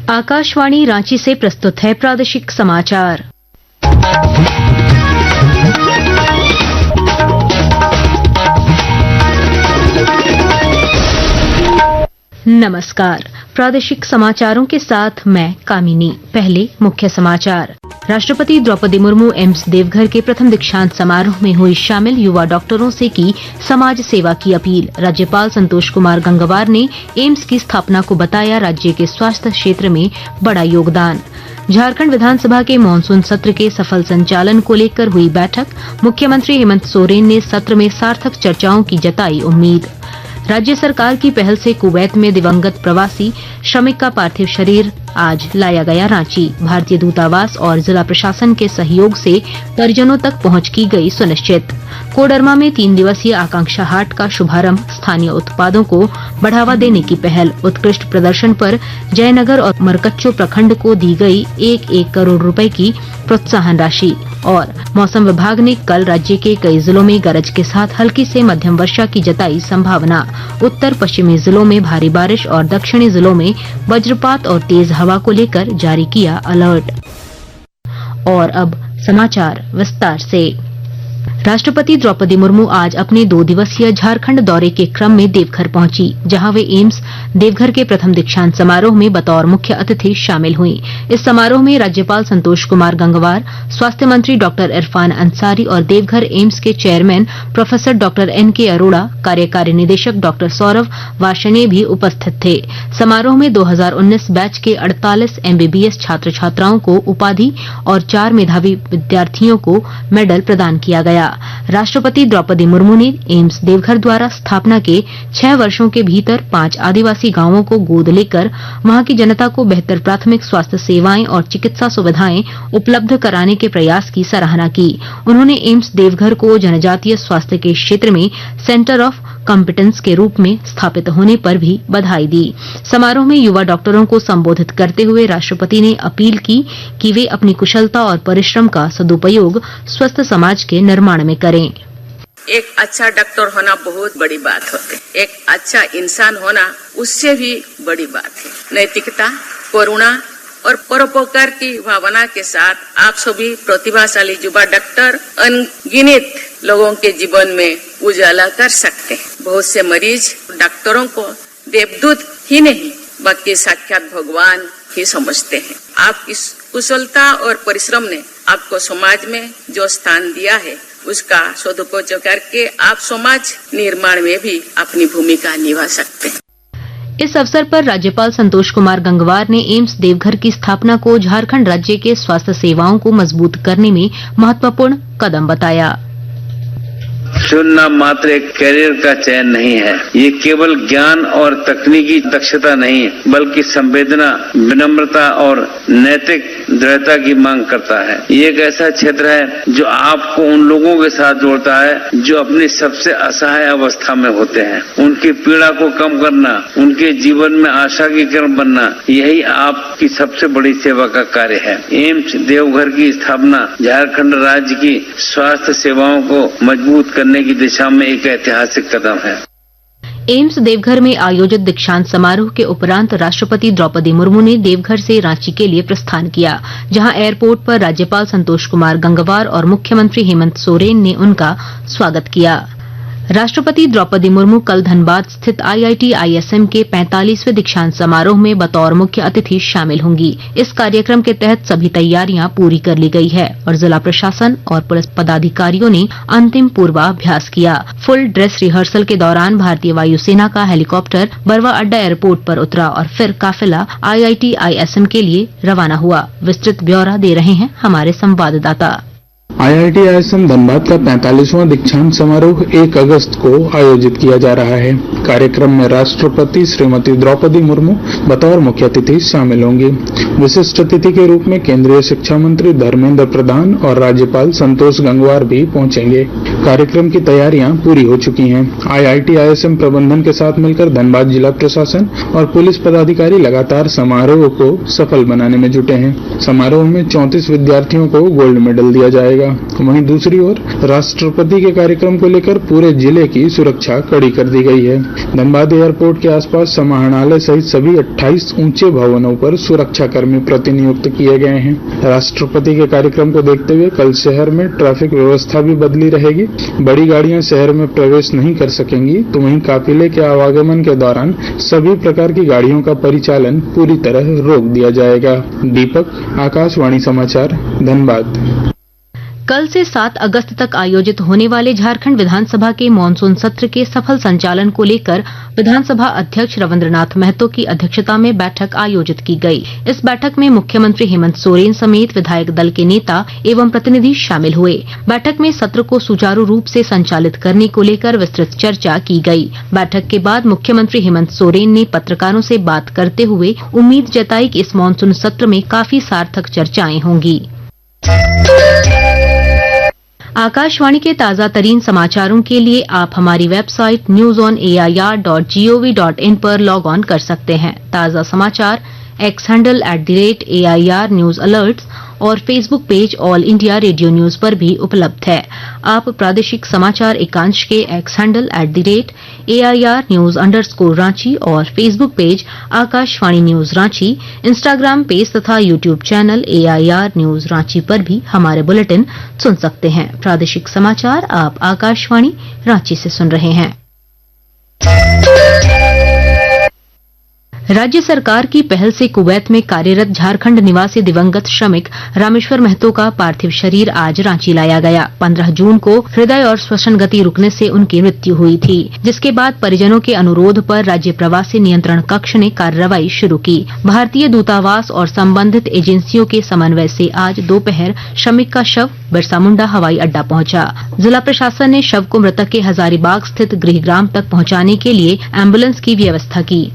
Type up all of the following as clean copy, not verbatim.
आकाशवाणी रांची से प्रस्तुत है प्रादेशिक समाचार। नमस्कार, प्रादेशिक समाचारों के साथ मैं कामिनी। पहले मुख्य समाचार। राष्ट्रपति द्रौपदी मुर्मू एम्स देवघर के प्रथम दीक्षांत समारोह में हुई शामिल, युवा डॉक्टरों से की समाज सेवा की अपील। राज्यपाल संतोष कुमार गंगवार ने एम्स की स्थापना को बताया राज्य के स्वास्थ्य क्षेत्र में बड़ा योगदान। झारखंड विधानसभा के मानसून सत्र के सफल संचालन को लेकर हुई बैठक। मुख्यमंत्री हेमंत सोरेन ने सत्र में सार्थक चर्चाओं की जताई उम्मीद। राज्य सरकार की पहल से कुवैत में दिवंगत प्रवासी श्रमिक का पार्थिव शरीर आज लाया गया रांची। भारतीय दूतावास और जिला प्रशासन के सहयोग से परिजनों तक पहुंच की गई सुनिश्चित। कोडरमा में 3 दिवसीय आकांक्षा हाट का शुभारंभ। स्थानीय उत्पादों को बढ़ावा देने की पहल। उत्कृष्ट प्रदर्शन पर जयनगर और मरकच्चो प्रखंड को दी गई 1-1 करोड़ रुपए की प्रोत्साहन राशि। और मौसम विभाग ने कल राज्य के कई जिलों में गरज के साथ हल्की से मध्यम वर्षा की जताई संभावना। उत्तर पश्चिमी जिलों में भारी बारिश और दक्षिणी जिलों में वज्रपात और तेज हवा को लेकर जारी किया अलर्ट। और अब समाचार विस्तार से। राष्ट्रपति द्रौपदी मुर्मू आज अपने 2 दिवसीय झारखंड दौरे के क्रम में देवघर पहुंची, जहां वे एम्स देवघर के प्रथम दीक्षांत समारोह में बतौर मुख्य अतिथि शामिल हुई। इस समारोह में राज्यपाल संतोष कुमार गंगवार, स्वास्थ्य मंत्री डॉक्टर इरफान अंसारी और देवघर एम्स के chairman professor doctor NK Arora, कार्यकारी निदेशक डॉक्टर सौरभ वार्ष्णेय भी उपस्थित थे। समारोह में 2019 बैच के 48 MBBS छात्र छात्राओं को उपाधि और 4 मेधावी विद्यार्थियों को मेडल प्रदान किया गया। राष्ट्रपति द्रौपदी मुर्मू ने एम्स देवघर द्वारा स्थापना के 6 वर्षों के भीतर 5 आदिवासी गांवों को गोद लेकर वहां की जनता को बेहतर प्राथमिक स्वास्थ्य सेवाएं और चिकित्सा सुविधाएं उपलब्ध कराने के प्रयास की सराहना की। उन्होंने एम्स देवघर को जनजातीय स्वास्थ्य के क्षेत्र में सेंटर ऑफ कॉम्पिटेंस के रूप में स्थापित होने पर भी बधाई दी। समारोह में युवा डॉक्टरों को संबोधित करते हुए राष्ट्रपति ने अपील की कि वे अपनी कुशलता और परिश्रम का सदुपयोग स्वस्थ समाज के निर्माण में करें। एक अच्छा डॉक्टर होना बहुत बड़ी बात होती है। एक अच्छा इंसान होना उससे भी बड़ी बात है। नैतिकता, करुणा और परोपकार की भावना के साथ आप सभी प्रतिभाशाली युवा डॉक्टर अनगिनत लोगों के जीवन में उजाला कर सकते हैं। बहुत से मरीज डॉक्टरों को देवदूत ही नहीं बल्कि साक्षात भगवान ही समझते हैं। आपकी कुशलता और परिश्रम ने आपको समाज में जो स्थान दिया है उसका सदुपयोग करके आप समाज निर्माण में भी अपनी भूमिका निभा सकते हैं। इस अवसर पर राज्यपाल संतोष कुमार गंगवार ने एम्स देवघर की स्थापना को झारखंड राज्य के स्वास्थ्य सेवाओं को मजबूत करने में महत्वपूर्ण कदम बताया। चुनना मात्र एक कैरियर का चयन नहीं है। ये केवल ज्ञान और तकनीकी दक्षता नहीं बल्कि संवेदना, विनम्रता और नैतिक दृढ़ता की मांग करता है। ये एक ऐसा क्षेत्र है जो आपको उन लोगों के साथ जोड़ता है जो अपनी सबसे असहाय अवस्था में होते हैं। उनकी पीड़ा को कम करना, उनके जीवन में आशा की किरण बनना, यही आपकी सबसे बड़ी सेवा का कार्य है। एम्स देवघर की स्थापना झारखंड राज्य की स्वास्थ्य सेवाओं को मजबूत करने की दिशा में एक ऐतिहासिक कदम है। एम्स देवघर में आयोजित दीक्षांत समारोह के उपरांत राष्ट्रपति द्रौपदी मुर्मू ने देवघर से रांची के लिए प्रस्थान किया, जहां एयरपोर्ट पर राज्यपाल संतोष कुमार गंगवार और मुख्यमंत्री हेमंत सोरेन ने उनका स्वागत किया। राष्ट्रपति द्रौपदी मुर्मू कल धनबाद स्थित IIT ISM के 45वें दीक्षांत समारोह में बतौर मुख्य अतिथि शामिल होंगी। इस कार्यक्रम के तहत सभी तैयारियां पूरी कर ली गई है और जिला प्रशासन और पुलिस पदाधिकारियों ने अंतिम पूर्वाभ्यास किया। फुल ड्रेस रिहर्सल के दौरान भारतीय वायुसेना का हेलीकॉप्टर बरवा अड्डा एयरपोर्ट पर उतरा और फिर काफिला IIT ISM के लिए रवाना हुआ। विस्तृत ब्यौरा दे रहे हैं हमारे संवाददाता। IIT ISM धनबाद का 45वां दीक्षांत समारोह 1 अगस्त को आयोजित किया जा रहा है। कार्यक्रम में राष्ट्रपति श्रीमती द्रौपदी मुर्मू बतौर मुख्य अतिथि शामिल होंगी। विशिष्ट अतिथि के रूप में केंद्रीय शिक्षा मंत्री धर्मेंद्र प्रधान और राज्यपाल संतोष गंगवार भी पहुंचेंगे। कार्यक्रम की तैयारियां पूरी हो चुकी हैं। IIT ISM प्रबंधन के साथ मिलकर धनबाद जिला प्रशासन और पुलिस पदाधिकारी लगातार समारोह को सफल बनाने में जुटे हैं। समारोह में 34 विद्यार्थियों को गोल्ड मेडल दिया जाएगा। वहीं दूसरी ओर राष्ट्रपति के कार्यक्रम को लेकर पूरे जिले की सुरक्षा कड़ी कर दी गई है। धनबाद एयरपोर्ट के आसपास समाहरणालय सहित सभी 28 ऊंचे भवनों पर सुरक्षा कर्मी प्रतिनियुक्त किए गए हैं। राष्ट्रपति के कार्यक्रम को देखते हुए कल शहर में ट्रैफिक व्यवस्था भी बदली रहेगी। बड़ी गाड़ियां शहर में प्रवेश नहीं कर सकेंगी, तो वहीं काफिले के आवागमन के दौरान सभी प्रकार की गाड़ियों का परिचालन पूरी तरह रोक दिया जाएगा। दीपक, आकाशवाणी समाचार, धनबाद। कल से 7 अगस्त तक आयोजित होने वाले झारखंड विधानसभा के मानसून सत्र के सफल संचालन को लेकर विधानसभा अध्यक्ष रविन्द्रनाथ महतो की अध्यक्षता में बैठक आयोजित की गई। इस बैठक में मुख्यमंत्री हेमंत सोरेन समेत विधायक दल के नेता एवं प्रतिनिधि शामिल हुए। बैठक में सत्र को सुचारू रूप से संचालित करने को लेकर विस्तृत चर्चा की गई। बैठक के बाद मुख्यमंत्री हेमंत सोरेन ने पत्रकारों से बात करते हुए उम्मीद जताई कि इस मानसून सत्र में काफी सार्थक चर्चाएं होंगी। आकाशवाणी के ताजा तरीन समाचारों के लिए आप हमारी वेबसाइट newsonair.gov.in पर लॉग ऑन कर सकते हैं। ताजा समाचार X handle @AIR news alerts और Facebook page All India Radio news पर भी उपलब्ध है। आप प्रादेशिक समाचार एकांश के X handle @AIR news_ Ranchi और Facebook page Akashvani news Ranchi, Instagram page तथा YouTube channel AIR news Ranchi पर भी हमारे बुलेटिन सुन सकते हैं। प्रादेशिक समाचार आप आकाशवाणी रांची से सुन रहे हैं। राज्य सरकार की पहल से कुवैत में कार्यरत झारखंड निवासी दिवंगत श्रमिक रामेश्वर महतो का पार्थिव शरीर आज रांची लाया गया। 15 जून को हृदय और श्वसन गति रुकने से उनकी मृत्यु हुई थी, जिसके बाद परिजनों के अनुरोध पर राज्य प्रवासी नियंत्रण कक्ष ने कार्रवाई शुरू की। भारतीय दूतावास और संबंधित एजेंसियों के समन्वय से आज दोपहर श्रमिक का शव बिरसा मुंडा हवाई अड्डा पहुंचा। जिला प्रशासन ने शव को मृतक के हजारीबाग स्थित गृहग्राम तक पहुंचाने के लिए एम्बुलेंस की व्यवस्था की।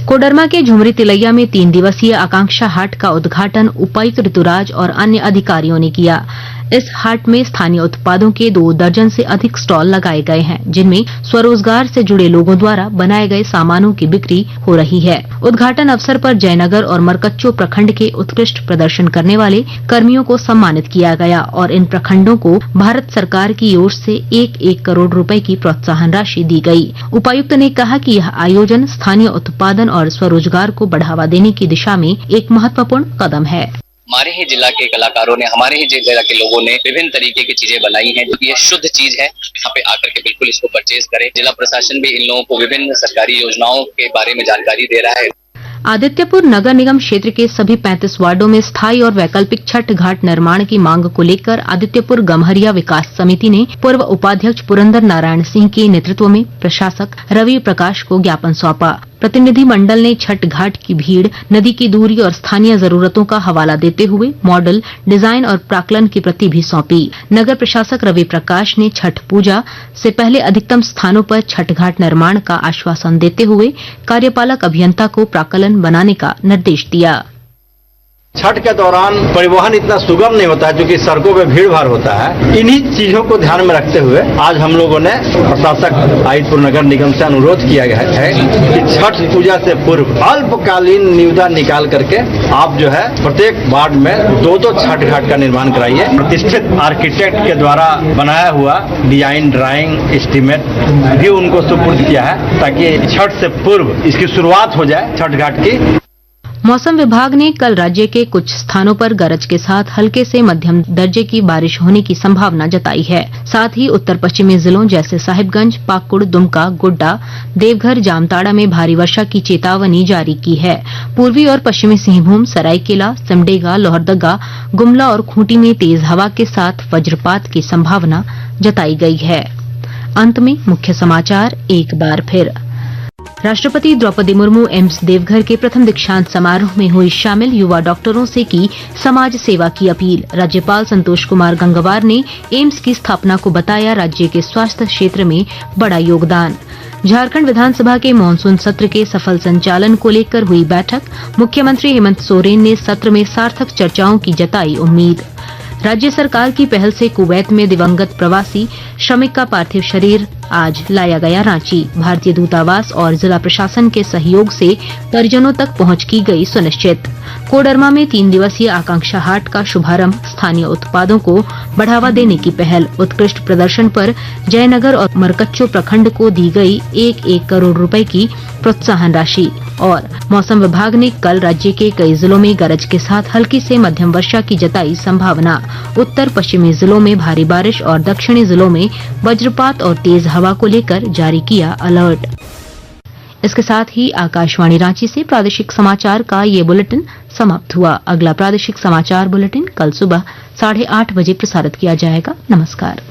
कोडरमा के झुमरी तिलैया में 3 दिवसीय आकांक्षा हाट का उद्घाटन उपायुक्त ऋतुराज और अन्य अधिकारियों ने किया। इस हाट में स्थानीय उत्पादों के 2 दर्जन से अधिक स्टॉल लगाए गए हैं, जिनमें स्वरोजगार से जुड़े लोगों द्वारा बनाए गए सामानों की बिक्री हो रही है। उद्घाटन अवसर पर जयनगर और मरकच्चो प्रखंड के उत्कृष्ट प्रदर्शन करने वाले कर्मियों को सम्मानित किया गया और इन प्रखंडों को भारत सरकार की ओर से 1-1 करोड़ रुपए की प्रोत्साहन राशि दी गई। उपायुक्त ने कहा कि यह आयोजन स्थानीय उत्पादन और स्वरोजगार को बढ़ावा देने की दिशा में एक महत्वपूर्ण कदम है। हमारे ही जिला के कलाकारों ने, हमारे ही जिला के लोगों ने विभिन्न तरीके की चीजें बनाई हैं, जो ये शुद्ध चीज है। यहाँ पे आकर के बिल्कुल इसको परचेज करें। जिला प्रशासन भी इन लोगों को विभिन्न सरकारी योजनाओं के बारे में जानकारी दे रहा है। आदित्यपुर नगर निगम क्षेत्र के सभी 35 वार्डों में स्थायी और वैकल्पिक छठ घाट निर्माण की मांग को लेकर आदित्यपुर गम्हरिया विकास समिति ने पूर्व उपाध्यक्ष पुरंदर नारायण सिंह के नेतृत्व में प्रशासक रवि प्रकाश को ज्ञापन सौंपा। प्रतिनिधि मंडल ने छठ घाट की भीड़, नदी की दूरी और स्थानीय जरूरतों का हवाला देते हुए मॉडल, डिजाइन और प्राक्कलन की प्रति भी सौंपी। नगर प्रशासक रवि प्रकाश ने छठ पूजा से पहले अधिकतम स्थानों पर छठ घाट निर्माण का आश्वासन देते हुए कार्यपालक अभियंता को प्राक्कलन बनाने का निर्देश दिया। छठ के दौरान परिवहन इतना सुगम नहीं होता है, क्योंकि सड़कों पे भीड़ भाड़ होता है। इन्हीं चीजों को ध्यान में रखते हुए आज हम लोगों ने प्रशासक आदित्यपुर नगर निगम से अनुरोध किया गया है कि छठ पूजा से पूर्व अल्पकालीन निविदा निकाल करके आप जो है प्रत्येक वार्ड में 2-2 छठ घाट का निर्माण कराइए। प्रतिष्ठित आर्किटेक्ट के द्वारा बनाया हुआ डिजाइन, ड्राइंग, एस्टीमेट भी उनको सुपुर्द किया है, ताकि छठ से पूर्व इसकी शुरुआत हो जाए छठ घाट की। मौसम विभाग ने कल राज्य के कुछ स्थानों पर गरज के साथ हल्के से मध्यम दर्जे की बारिश होने की संभावना जताई है। साथ ही उत्तर पश्चिमी जिलों जैसे साहिबगंज, पाकुड़, दुमका, गोड्डा, देवघर, जामताड़ा में भारी वर्षा की चेतावनी जारी की है। पूर्वी और पश्चिमी सिंहभूम, सरायकेला, सिमडेगा, लोहरदगा, गुमला और खूंटी में तेज हवा के साथ वज्रपात की संभावना जताई गई है। अंत में मुख्य समाचार एक बार फिर। राष्ट्रपति द्रौपदी मुर्मू एम्स देवघर के प्रथम दीक्षांत समारोह में हुई शामिल, युवा डॉक्टरों से की समाज सेवा की अपील। राज्यपाल संतोष कुमार गंगवार ने एम्स की स्थापना को बताया राज्य के स्वास्थ्य क्षेत्र में बड़ा योगदान। झारखंड विधानसभा के मानसून सत्र के सफल संचालन को लेकर हुई बैठक, मुख्यमंत्री हेमंत सोरेन ने सत्र में सार्थक चर्चाओं की जताई उम्मीद। राज्य सरकार की पहल से कुवैत में दिवंगत प्रवासी श्रमिक का पार्थिव शरीर आज लाया गया रांची। भारतीय दूतावास और जिला प्रशासन के सहयोग से परिजनों तक पहुंच की गई सुनिश्चित। कोडरमा में 3 दिवसीय आकांक्षा हाट का शुभारंभ, स्थानीय उत्पादों को बढ़ावा देने की पहल। उत्कृष्ट प्रदर्शन पर जयनगर और मरकच्चो प्रखंड को दी गई 1-1 करोड़ रुपए की प्रोत्साहन राशि। और मौसम विभाग ने कल राज्य के कई जिलों में गरज के साथ हल्की से मध्यम वर्षा की जताई संभावना। उत्तर पश्चिमी जिलों में भारी बारिश और दक्षिणी जिलों में वज्रपात और तेज हवा को लेकर जारी किया अलर्ट। इसके साथ ही आकाशवाणी रांची से प्रादेशिक समाचार का ये बुलेटिन समाप्त हुआ। अगला प्रादेशिक समाचार बुलेटिन कल सुबह 8:30 बजे प्रसारित किया जाएगा। नमस्कार।